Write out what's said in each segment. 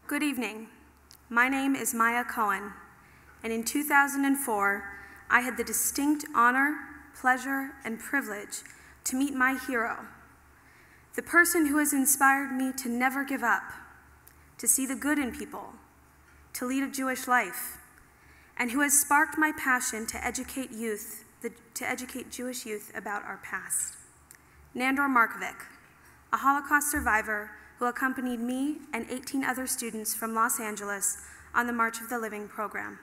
Good evening. My name is Maya Cohen, and in 2004, I had the distinct honor, pleasure, and privilege to meet my hero, the person who has inspired me to never give up, to see the good in people, to lead a Jewish life, and who has sparked my passion to educate Jewish youth about our past. Nandor Markovic, a Holocaust survivor who accompanied me and 18 other students from Los Angeles on the March of the Living program.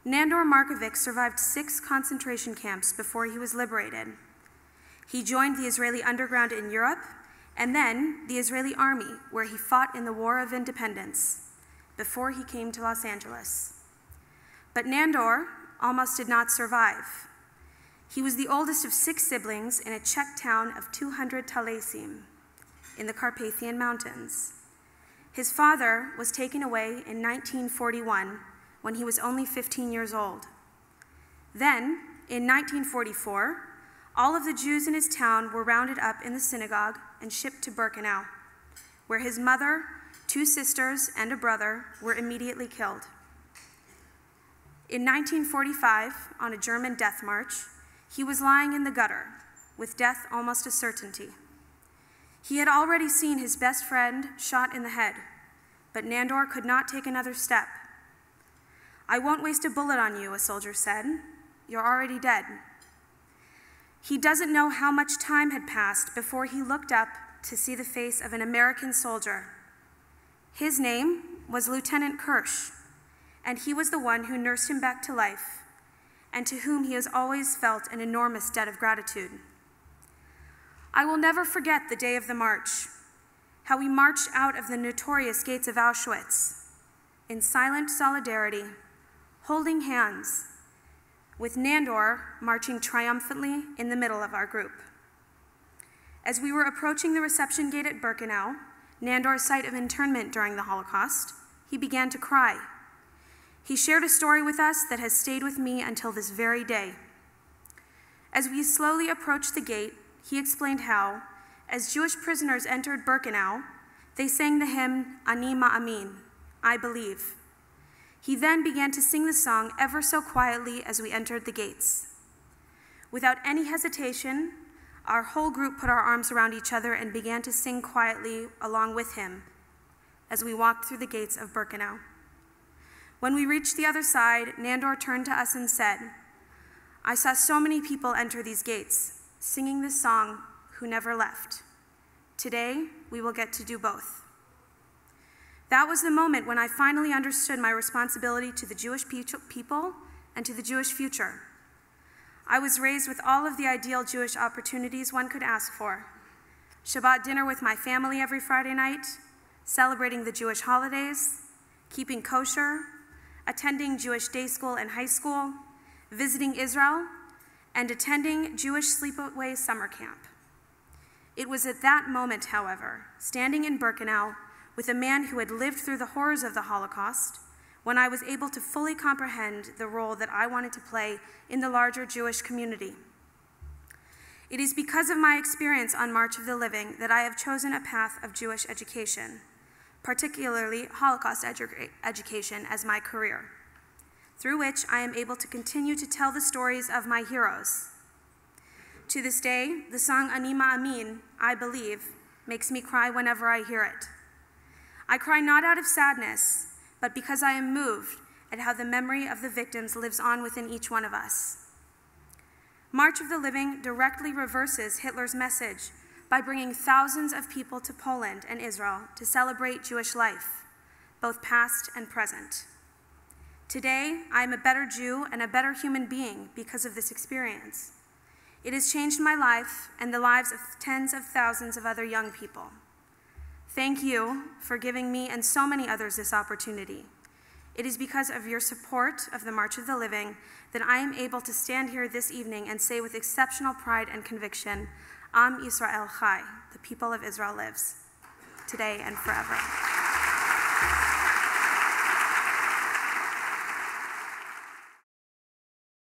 Nandor Markovic survived 6 concentration camps before he was liberated. He joined the Israeli underground in Europe and then the Israeli army, where he fought in the War of Independence before he came to Los Angeles. But Nandor almost did not survive. He was the oldest of 6 siblings in a Czech town of 200 Talaisim in the Carpathian Mountains. His father was taken away in 1941 when he was only 15 years old. Then, in 1944, all of the Jews in his town were rounded up in the synagogue and shipped to Birkenau, where his mother, 2 sisters, and a brother were immediately killed. In 1945, on a German death march, he was lying in the gutter, with death almost a certainty. He had already seen his best friend shot in the head, but Nandor could not take another step. "I won't waste a bullet on you," a soldier said. "You're already dead." He doesn't know how much time had passed before he looked up to see the face of an American soldier. His name was Lieutenant Kirsch, and he was the one who nursed him back to life, and to whom he has always felt an enormous debt of gratitude. I will never forget the day of the march, how we marched out of the notorious gates of Auschwitz in silent solidarity, holding hands, with Nandor marching triumphantly in the middle of our group. As we were approaching the reception gate at Birkenau, Nandor's site of internment during the Holocaust, he began to cry. He shared a story with us that has stayed with me until this very day. As we slowly approached the gate, he explained how, as Jewish prisoners entered Birkenau, they sang the hymn, Ani Ma'amin, I believe. He then began to sing the song ever so quietly as we entered the gates. Without any hesitation, our whole group put our arms around each other and began to sing quietly along with him as we walked through the gates of Birkenau. When we reached the other side, Nandor turned to us and said, "I saw so many people enter these gates, singing this song, Who Never Left. Today, we will get to do both." That was the moment when I finally understood my responsibility to the Jewish people and to the Jewish future. I was raised with all of the ideal Jewish opportunities one could ask for. Shabbat dinner with my family every Friday night, celebrating the Jewish holidays, keeping kosher, attending Jewish day school and high school, visiting Israel, and attending Jewish sleepaway summer camp. It was at that moment, however, standing in Birkenau with a man who had lived through the horrors of the Holocaust, when I was able to fully comprehend the role that I wanted to play in the larger Jewish community. It is because of my experience on March of the Living that I have chosen a path of Jewish education, particularly Holocaust education, as my career, through which I am able to continue to tell the stories of my heroes. To this day, the song Ani Ma'amin, I believe, makes me cry whenever I hear it. I cry not out of sadness, but because I am moved at how the memory of the victims lives on within each one of us. March of the Living directly reverses Hitler's message by bringing thousands of people to Poland and Israel to celebrate Jewish life, both past and present. Today, I am a better Jew and a better human being because of this experience. It has changed my life and the lives of tens of thousands of other young people. Thank you for giving me and so many others this opportunity. It is because of your support of the March of the Living that I am able to stand here this evening and say with exceptional pride and conviction, Am Yisrael Chai, the people of Israel lives, today and forever.